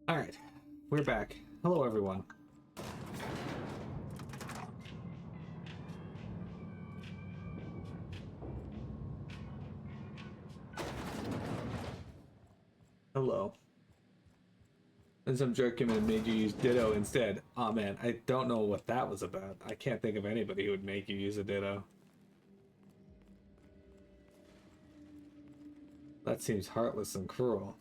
Alright, we're back. Hello, everyone. Hello. And some jerk came in and made you use Ditto instead. Aw, man, I don't know what that was about. I can't think of anybody who would make you use a Ditto. That seems heartless and cruel.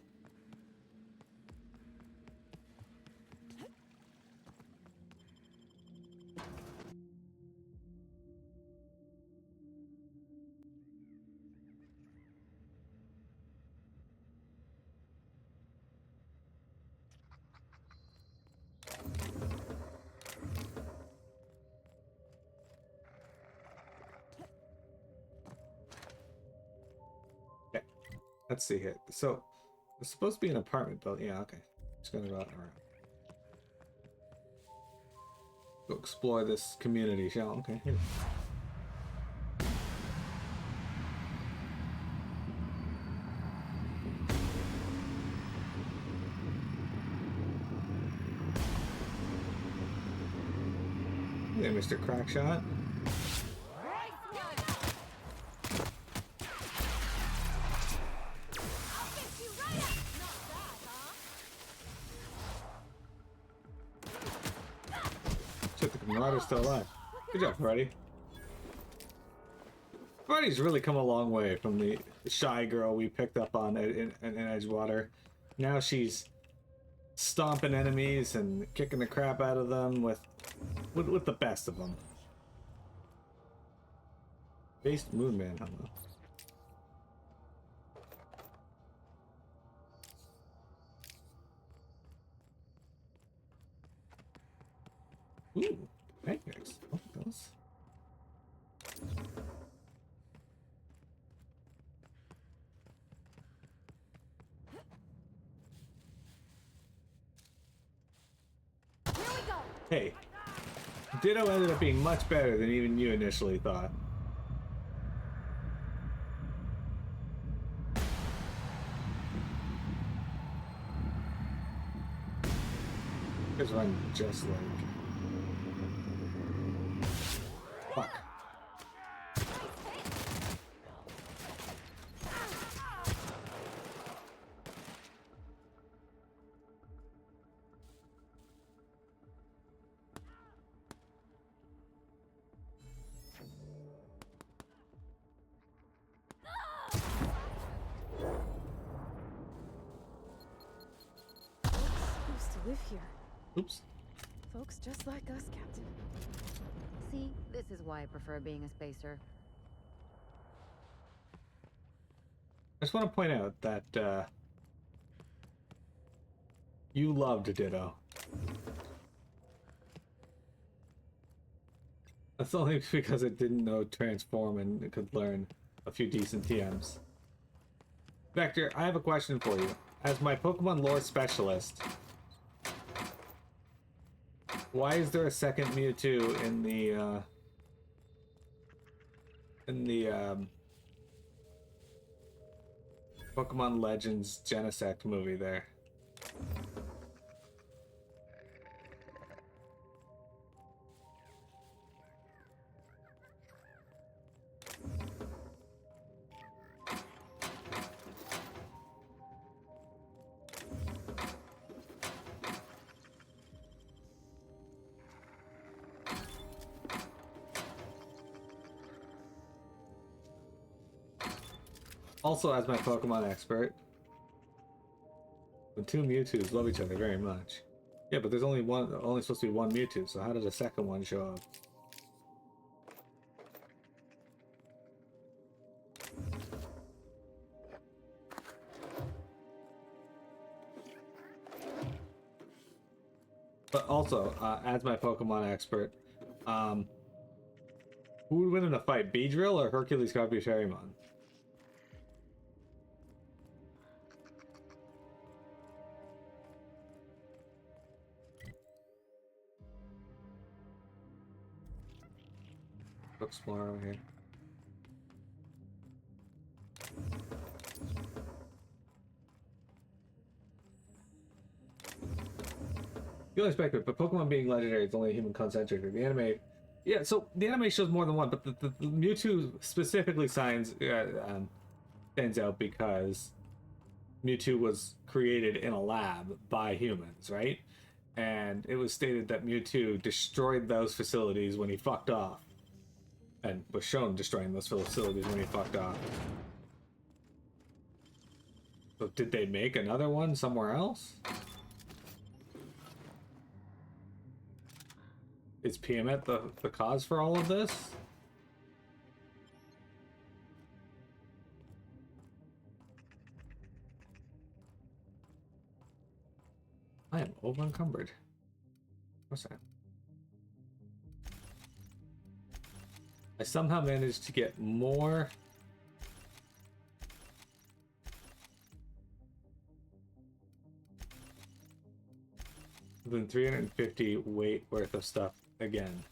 Okay, let's see here. So, it's supposed to be an apartment building. Yeah, okay. Just gonna go out around. Go explore this community, shall we? Okay, here. Hey, Mr. Crackshot. Shit, the Marauder's still alive. Good job, Freddy. Freddy's really come a long way from the shy girl we picked up on in Edgewater. Now she's stomping enemies and kicking the crap out of them with the best of them. Based Moonman, hello. Ooh, pancakes. Oh, those. Here we go. Hey, Ditto ended up being much better than even you initially thought. Because run just like... Fuck. Used to live here. Oops. Folks just like us, Captain. See, this is why I prefer being a spacer. I just want to point out that you loved Ditto. That's only because it didn't know Transform and it could learn a few decent TMs. Vector, I have a question for you. As my Pokemon lore specialist, why is there a second Mewtwo in the Pokemon Legends Genesect movie there? Also, as my Pokemon expert, the two Mewtwo's love each other very much. Yeah, but there's only supposed to be one Mewtwo, so how did a second one show up? But also, as my Pokemon expert, who would win in a fight, Beedrill or Hercules Scorpiusharimon? Explore over here. You expect it, but Pokemon being legendary is only a human concentric. The anime, yeah. So the anime shows more than one, but the Mewtwo specifically stands out because Mewtwo was created in a lab by humans, right? And it was stated that Mewtwo destroyed those facilities when he fucked off, and was shown destroying those facilities when he fucked off. So did they make another one somewhere else? Is Piamet the cause for all of this? I am over encumbered. What's that? I somehow managed to get more than 350 weight worth of stuff again.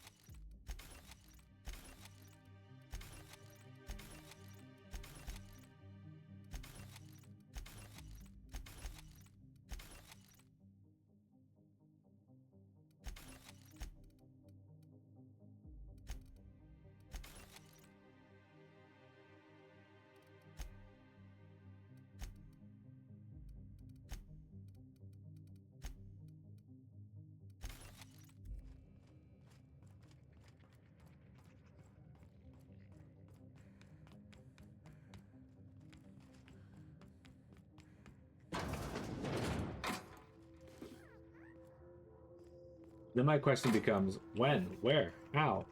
Then my question becomes, when, where, how,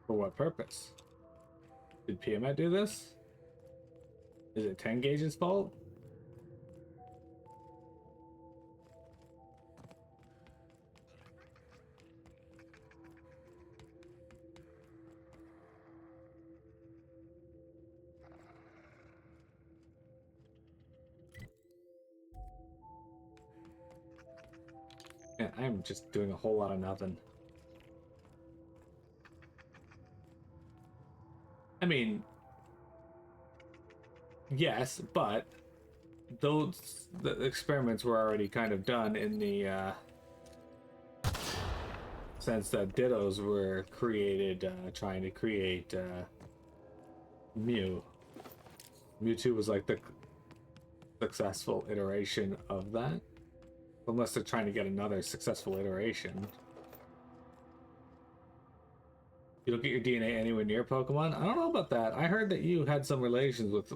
for what purpose? Did Piamet do this? Is it 10 Gauge's fault? Yeah, I'm just doing a whole lot of nothing. I mean, yes, but the experiments were already kind of done in the sense that Dittos were created trying to create Mew. Mewtwo was like the successful iteration of that. Unless they're trying to get another successful iteration. You don't get your DNA anywhere near Pokemon? I don't know about that. I heard that you had some relations with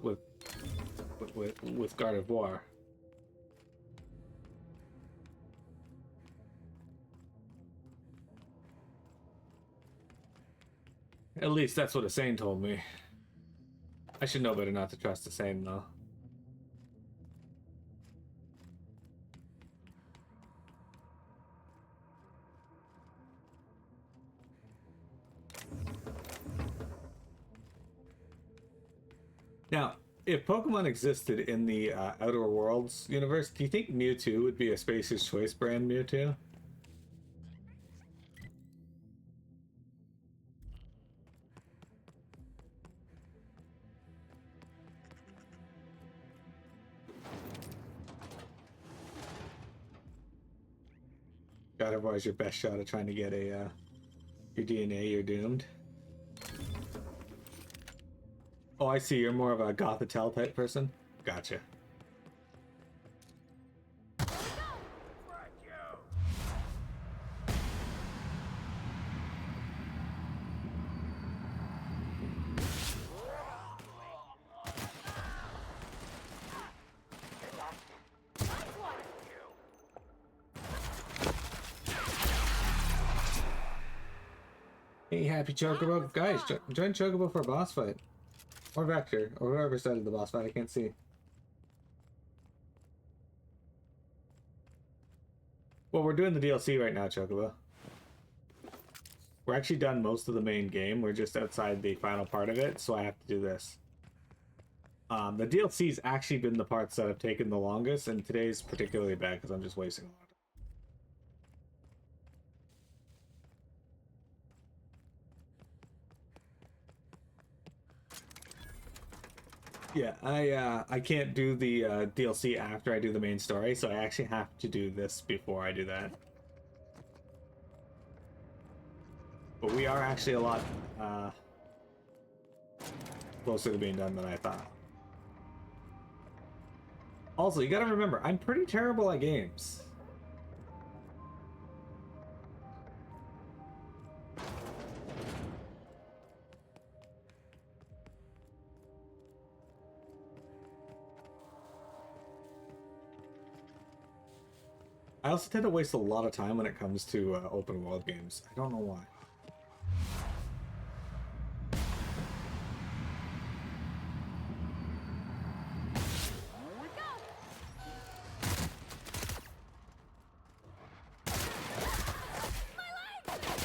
Gardevoir. At least that's what a Sane told me. I should know better not to trust a Sane, though. Now, if Pokemon existed in the Outer Worlds universe, do you think Mewtwo would be a Spacer's Choice brand Mewtwo? Gardevoir's your best shot at trying to get a your DNA. You're doomed. Oh, I see. You're more of a Gothitelle type person. Gotcha. Hey, happy Chocobo. Guys, join Chocobo for a boss fight. Or Vector, or whoever started the boss fight, I can't see. Well, we're doing the DLC right now, Chocobo. We're actually done most of the main game. We're just outside the final part of it, so I have to do this. The DLC's actually been the parts that have taken the longest, and today's particularly bad because I'm just wasting a lot. Yeah, I can't do the DLC after I do the main story, so I actually have to do this before I do that. But we are actually a lot closer to being done than I thought. Also, you gotta remember, I'm pretty terrible at games. I also tend to waste a lot of time when it comes to open world games. I don't know why.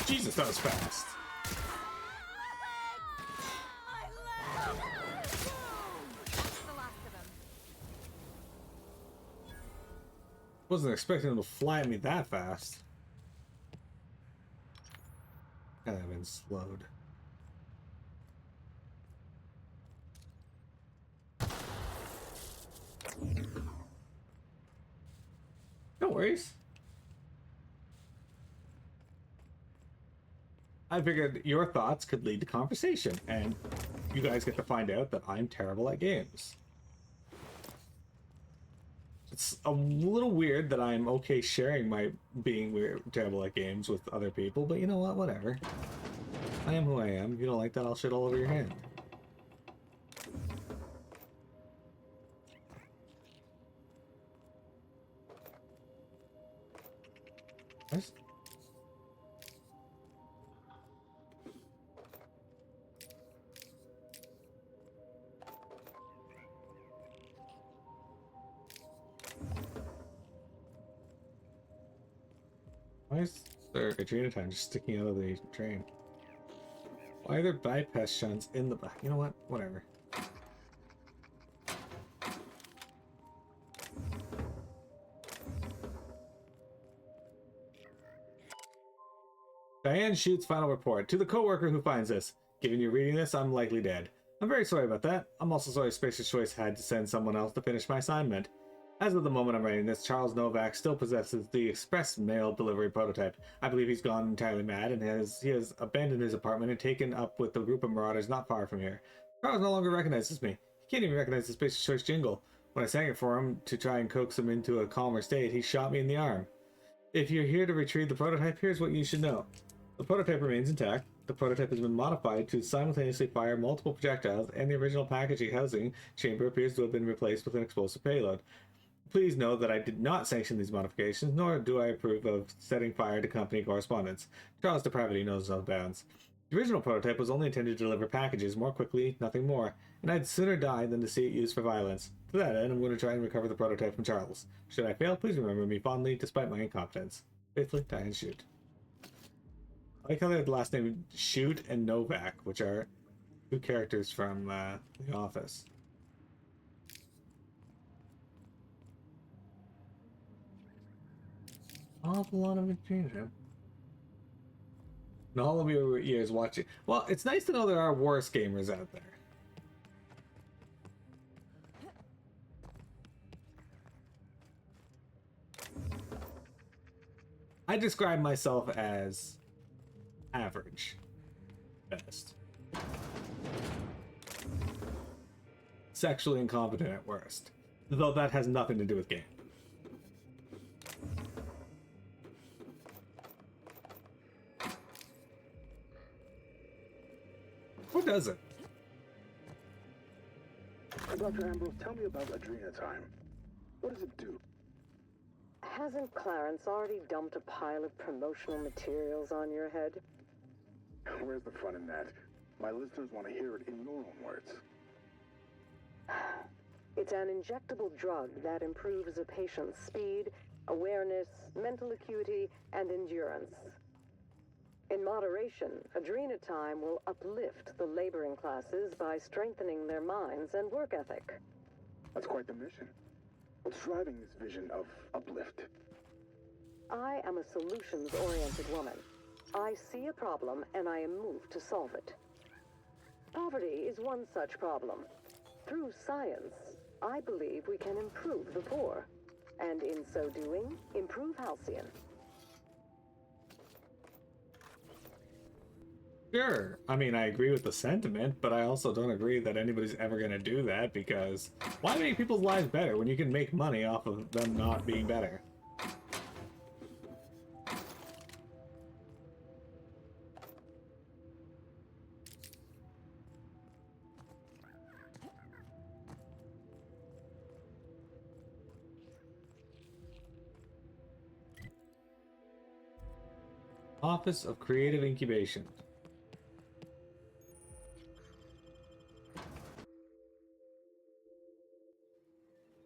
Jesus, that was fast. Wasn't expecting him to fly at me that fast. God, I've been slowed. No worries. I figured your thoughts could lead to conversation, and you guys get to find out that I'm terrible at games. It's a little weird that I'm okay sharing my being weird, terrible at games with other people, but you know what? Whatever. I am who I am. If you don't like that, I'll shit all over your hand. Nice. Why is there a train time just sticking out of the train? Why are there bypass shunts in the back? You know what? Whatever. Diane shoots final report. To the coworker who finds this. Given you reading this, I'm likely dead. I'm very sorry about that. I'm also sorry Spacer's Choice had to send someone else to finish my assignment. As of the moment I'm writing this, Charles Novak still possesses the express mail delivery prototype. I believe he's gone entirely mad and he has abandoned his apartment and taken up with the group of marauders not far from here. Charles no longer recognizes me. He can't even recognize the Spacer's Choice jingle. When I sang it for him to try and coax him into a calmer state, he shot me in the arm. If you're here to retrieve the prototype, here's what you should know. The prototype remains intact. The prototype has been modified to simultaneously fire multiple projectiles, and the original packaging housing chamber appears to have been replaced with an explosive payload. Please know that I did not sanction these modifications, nor do I approve of setting fire to company correspondence. Charles' depravity knows no bounds. The original prototype was only intended to deliver packages more quickly, nothing more, and I'd sooner die than to see it used for violence. To that end, I'm going to try and recover the prototype from Charles. Should I fail, please remember me fondly, despite my incompetence. Faithfully, Diane Shoot. I like how they had the last name Shoot and Novak, which are two characters from The Office. Awful lot of information. And all of your years watching. Well, it's nice to know there are worse gamers out there. I describe myself as average, best. Sexually incompetent at worst. Though that has nothing to do with game. Or does it? Dr. Ambrose, tell me about Adrenatime. What does it do? Hasn't Clarence already dumped a pile of promotional materials on your head? Where's the fun in that? My listeners want to hear it in your own words. It's an injectable drug that improves a patient's speed, awareness, mental acuity, and endurance. In moderation, Adrenatime will uplift the laboring classes by strengthening their minds and work ethic. That's quite the mission. What's driving this vision of uplift? I am a solutions-oriented woman. I see a problem and I am moved to solve it. Poverty is one such problem. Through science, I believe we can improve the poor, and in so doing, improve Halcyon. Sure. I mean, I agree with the sentiment, but I also don't agree that anybody's ever going to do that, because why make people's lives better when you can make money off of them not being better? Office of Creative Incubation.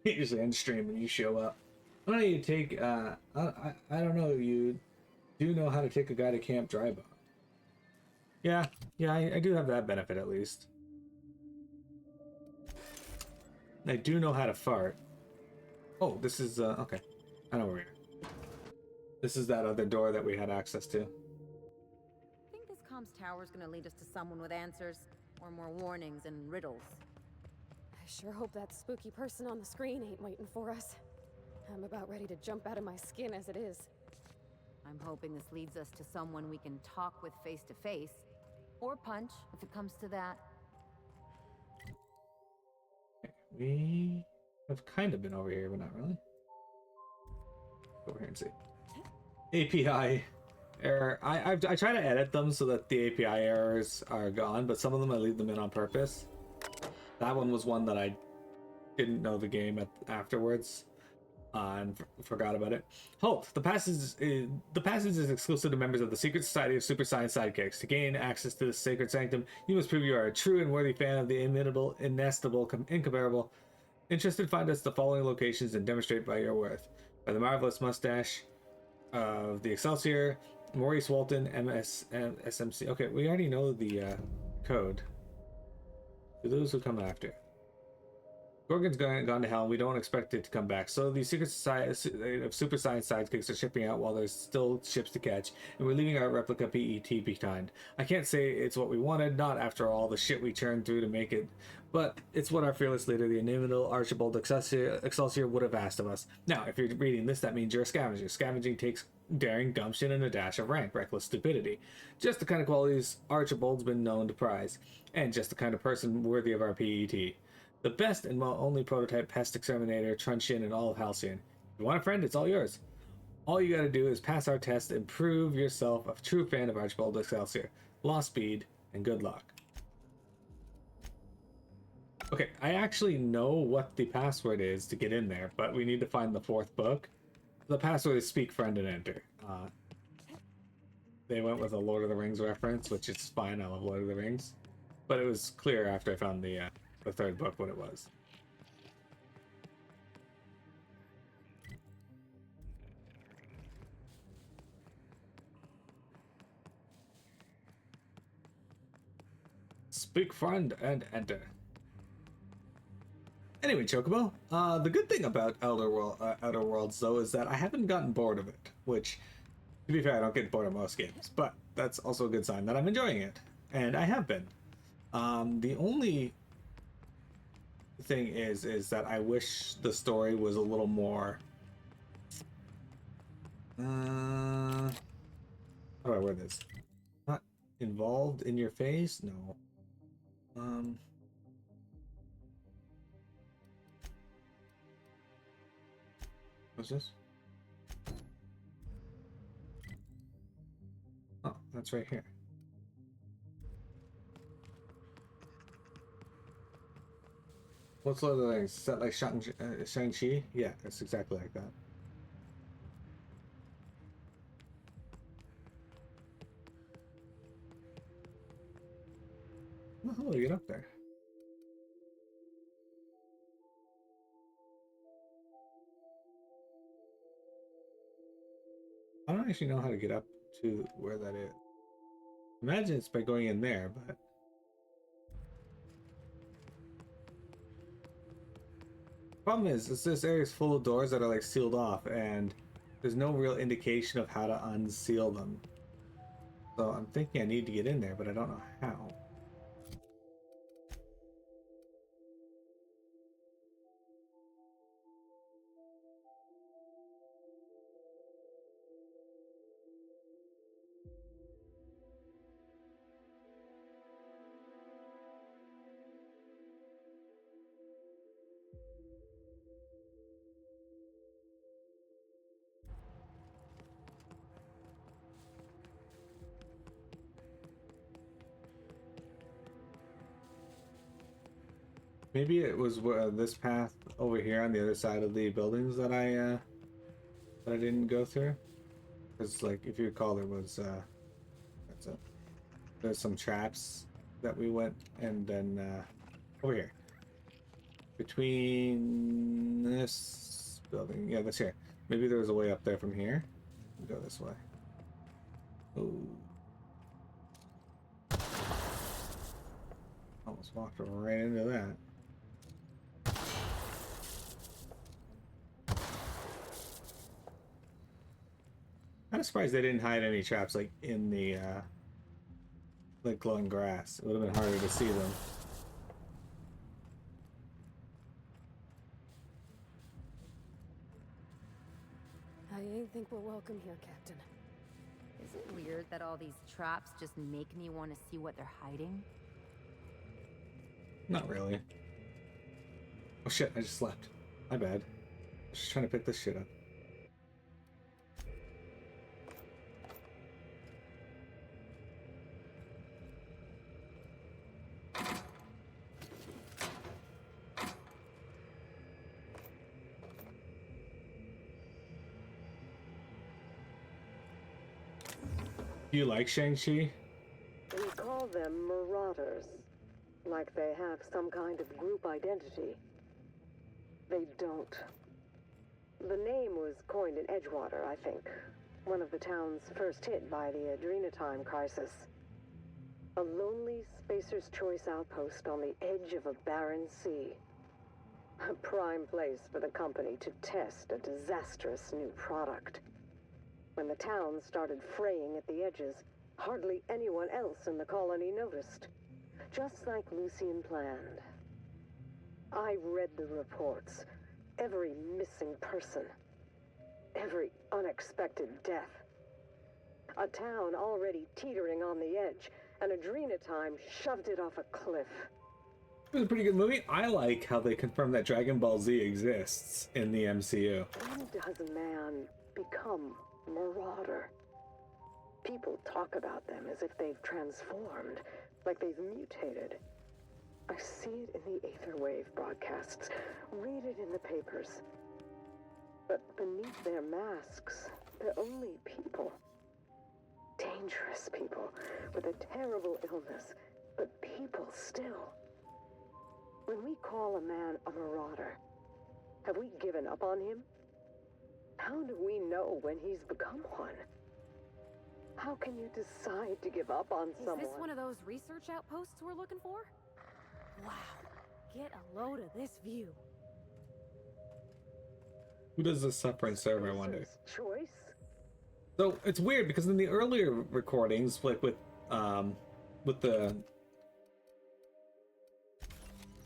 Usually end stream when you show up. I don't know, you take, I don't know, you do know how to take a guy to Camp Drybar. Yeah, I do have that benefit at least. I do know how to fart. Oh, this is, okay. I know where we are. This is that other door that we had access to. Think this comms tower's gonna lead us to someone with answers? Or more warnings and riddles? I sure hope that spooky person on the screen ain't waiting for us. I'm about ready to jump out of my skin as it is. I'm hoping this leads us to someone we can talk with face to face. Or punch, if it comes to that. We have kind of been over here, but not really. Go over here and see. API error. I try to edit them so that the API errors are gone, but some of them I leave them in on purpose. That one was one that I didn't know the game afterwards and forgot about it. Halt! The passage is exclusive to members of the Secret Society of Super Science Sidekicks. To gain access to the sacred sanctum, you must prove you are a true and worthy fan of the inimitable, inestimable, incomparable. Interested, find us the following locations and demonstrate by your worth. By the marvelous mustache of the Excelsior, Maurice Walton, SMC. Okay, we already know the code. To those who come after. Gorgon's gone to hell, and we don't expect it to come back. So the Secret Society of Super Science Sidekicks are shipping out while there's still ships to catch, and we're leaving our replica PET behind. I can't say it's what we wanted, not after all the shit we churned through to make it, but it's what our fearless leader, the inimitable Archibald Excelsior, would have asked of us. Now, if you're reading this, that means you're a scavenger. Scavenging takes daring, gumption, and a dash of rank, reckless stupidity. Just the kind of qualities Archibald's been known to prize, and just the kind of person worthy of our PET. The best and only prototype pest exterminator truncheon in all of Halcyon. If you want a friend, it's all yours. All you gotta do is pass our test and prove yourself a true fan of Archibald Excelsior. Lost speed, and good luck. Okay, I actually know what the password is to get in there, but we need to find the fourth book. The password is speak friend and enter. They went with a Lord of the Rings reference, which is fine, I love Lord of the Rings. But it was clear after I found the third book what it was. Speak friend and enter. Anyway, Chocobo, the good thing about Outer Worlds, though, is that I haven't gotten bored of it, which, to be fair, I don't get bored of most games, but that's also a good sign that I'm enjoying it, and I have been. The only thing is that I wish the story was a little more, how do I word this? Not involved in your face? No. What's this? Oh, that's right here. What's Lord of the Rings? Is that like Shang-Chi? Yeah, it's exactly like that. How the hell do you get up there? I don't actually know how to get up to where that is. Imagine it's by going in there, but... Problem is this area is full of doors that are like sealed off, and there's no real indication of how to unseal them. So I'm thinking I need to get in there, but I don't know how. Maybe it was this path over here on the other side of the buildings that I didn't go through. Because, like, if you recall, there was there's some traps that we went, and then over here between this building. Yeah, that's here. Maybe there was a way up there from here. Go this way. Oh. Almost walked right into that. I'm surprised they didn't hide any traps like in the glowing grass. It would have been harder to see them. I ain't think we're welcome here, Captain. Is it weird that all these traps just make me want to see what they're hiding? Not really. Oh shit, I just slept. My bad. I was just trying to pick this shit up. Do you like Shang-Chi? We call them marauders, like they have some kind of group identity. They don't. The name was coined in Edgewater, I think. One of the towns first hit by the Adrenatime crisis. A lonely spacer's choice outpost on the edge of a barren sea. A prime place for the company to test a disastrous new product. When the town started fraying at the edges, hardly anyone else in the colony noticed. Just like Lucian planned. I read the reports. Every missing person. Every unexpected death. A town already teetering on the edge, and Adrenatime shoved it off a cliff. It was a pretty good movie. I like how they confirm that Dragon Ball Z exists in the MCU. When does man become marauder? People talk about them as if they've transformed, like they've mutated. I see it in the Aetherwave broadcasts, read it in the papers. But beneath their masks, they're only people. Dangerous people with a terrible illness, but people still. When we call a man a marauder, have we given up on him? How do we know when he's become one? How can you decide to give up on someone? Is this one of those research outposts we're looking for? Wow. Get a load of this view. Who does this suffering serve, I wonder? Choice? So it's weird because in the earlier recordings, like with the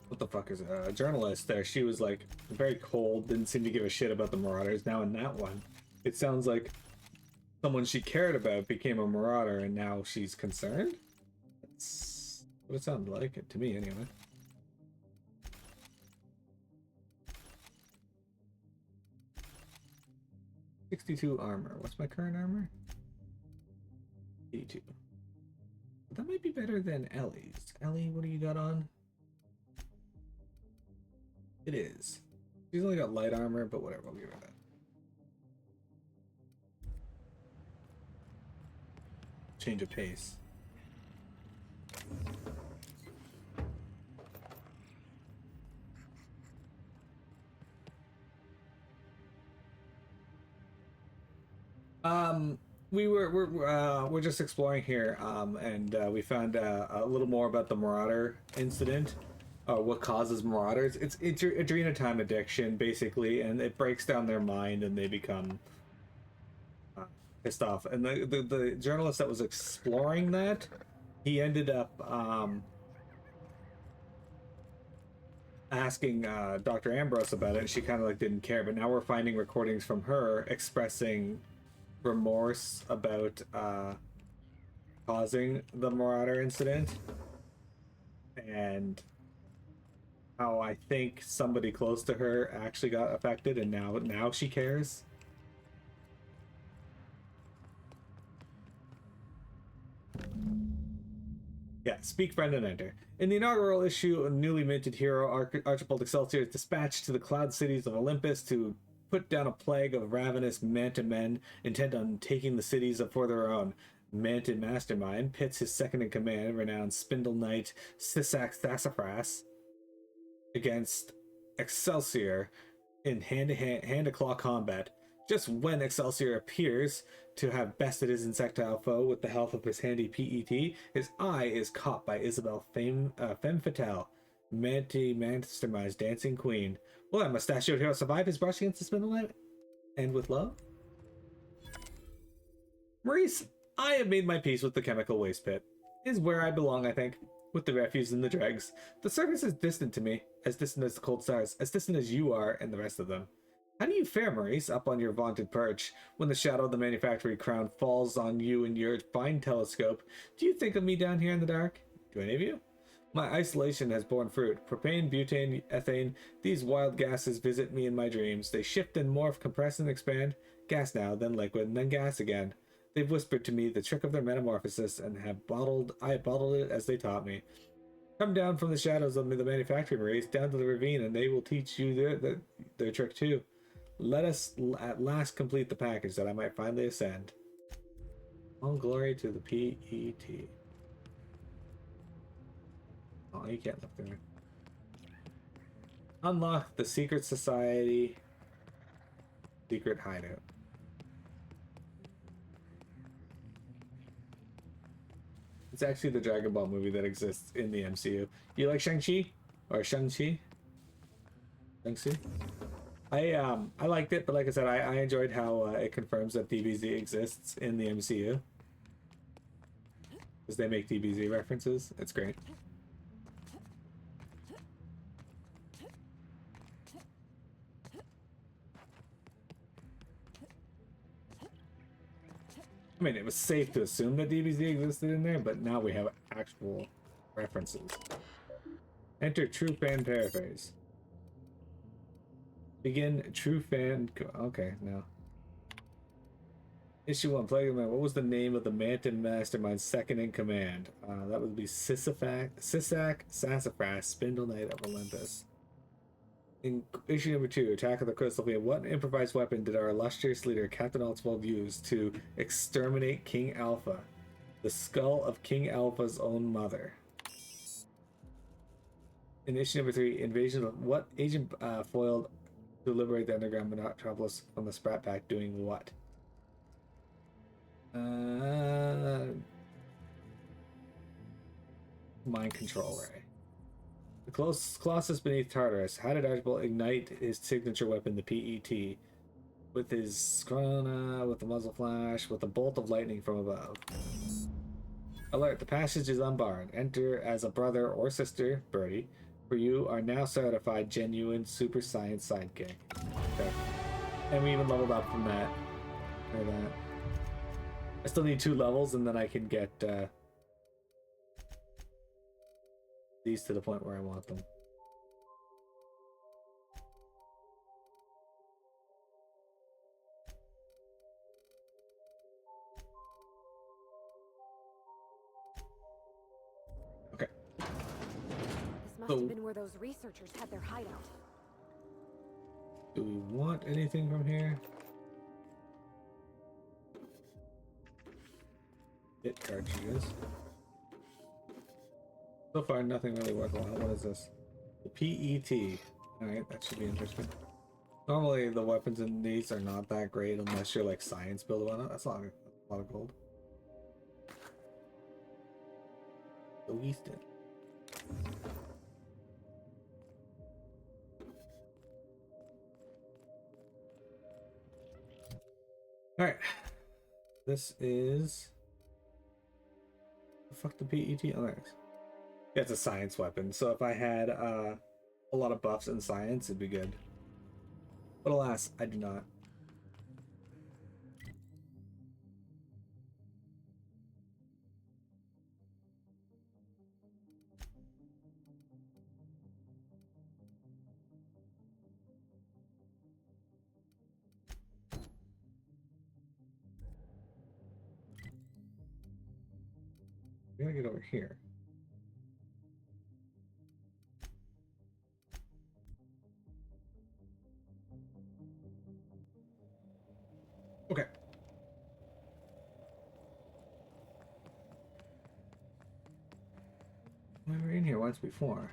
what the fuck is it? A journalist there, she was like very cold, didn't seem to give a shit about the Marauders. Now in that one, it sounds like someone she cared about became a Marauder and now she's concerned? That's what it sounded like, to me anyway. $62 armor. What's my current armor? 82. That might be better than Ellie's. Ellie, what do you got on? It is. She's only got light armor, but whatever, I'll give her that. Change of pace. We're just exploring here, and we found a little more about the Marauder incident. What causes Marauders? It's Adrenatime addiction, basically, and it breaks down their mind, and they become pissed off. And the journalist that was exploring that, he ended up asking Dr. Ambrose about it, and she kind of like didn't care. But now we're finding recordings from her expressing remorse about causing the Marauder incident, and how I think somebody close to her actually got affected, and now she cares. Yeah, speak, friend, and enter. In the inaugural issue, a newly minted hero, Archibald Excelsior, is dispatched to the cloud cities of Olympus to put down a plague of ravenous manta men intent on taking the cities for their own. Manta Mastermind pits his second in command, renowned Spindle Knight Sisak Sassafras, against Excelsior in hand-to-claw combat. Just when Excelsior appears to have bested his insectile foe with the help of his handy PET, his eye is caught by Isabel Femme Fatale, Mastermind's dancing queen. Will that mustachioed hero survive his brush against the Spindle Knight? And with love? Maurice, I have made my peace with the chemical waste pit. It is where I belong, I think, with the refuse and the dregs. The surface is distant to me, as distant as the cold stars, as distant as you are and the rest of them. How do you fare, Maurice, up on your vaunted perch, when the shadow of the manufactory crown falls on you in your fine telescope? Do you think of me down here in the dark? Do any of you? My isolation has borne fruit. Propane, butane, ethane, these wild gases visit me in my dreams. They shift and morph, compress and expand. Gas now, then liquid, and then gas again. They've whispered to me the trick of their metamorphosis, and I have bottled it as they taught me. Come down from the shadows of the manufacturing race, down to the ravine, and they will teach you their trick too. Let us at last complete the package, that I might finally ascend. All glory to the PET. Oh, you can't look there. Unlock the Secret Society Secret Hideout. It's actually the Dragon Ball movie that exists in the MCU. You like Shang-Chi? Or Shang-Chi? Shang-Chi? I liked it, but like I said, I enjoyed how it confirms that DBZ exists in the MCU. Because they make DBZ references. It's great. I mean, it was safe to assume that DBZ existed in there, but now we have actual references. Enter True Fan Paraphrase. Begin True Fan... Okay, no. Issue 1, Plague of Man. What was the name of the Manta Mastermind's second in command? That would be Sisak Sassafras, Spindle Knight of Olympus. In issue number 2, Attack of the Crystal Field, what improvised weapon did our illustrious leader, Captain Altwald, use to exterminate King Alpha? The skull of King Alpha's own mother. In issue number 3, Invasion of... What agent foiled to liberate the underground metropolis from the Sprat Pack doing what? Mind control ray. The Colossus beneath Tartarus. How did Archibald ignite his signature weapon, the PET? With his Scrona, with the muzzle flash, with a bolt of lightning from above. Alert, the passage is unbarred. Enter as a brother or sister, Birdie, for you are now certified genuine super science sidekick. Okay. And we even leveled up from that. Or that. I still need 2 levels and then I can get these to the point where I want them. Okay. This must have been where those researchers had their hideout. Do we want anything from here? Hit cartridges. So far, nothing really worthwhile. What is this? The PET. Alright, that should be interesting. Normally, the weapons in these are not that great unless you're like science build on it. That's a lot of gold. The Easton. Alright. This is... The fuck the PET? Oh, there it is. Yeah, it's a science weapon, so if I had a lot of buffs in science, it'd be good. But alas, I do not. We gotta get over here. Okay. We were in here once before.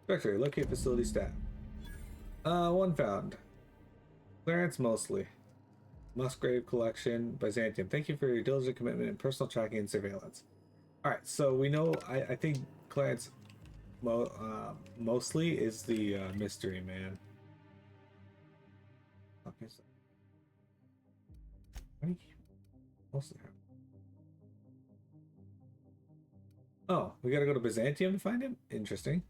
Directory, locate facility staff. One found. Clarence Mosley. Musgrave Collection, Byzantium. Thank you for your diligent commitment in personal tracking and surveillance. Alright, so we know, I think Clarence Mosley is the mystery man. Okay, so. What do you mostly have? Oh, we gotta go to Byzantium to find him? Interesting.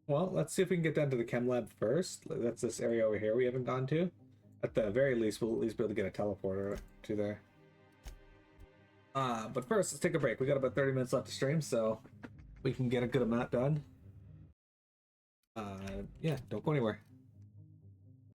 Well, let's see if we can get down to the chem lab first. That's this area over here we haven't gone to. At the very least, we'll at least be able to get a teleporter to there. But first, let's take a break. We got about 30 minutes left to stream, so we can get a good amount done. Yeah, don't go anywhere.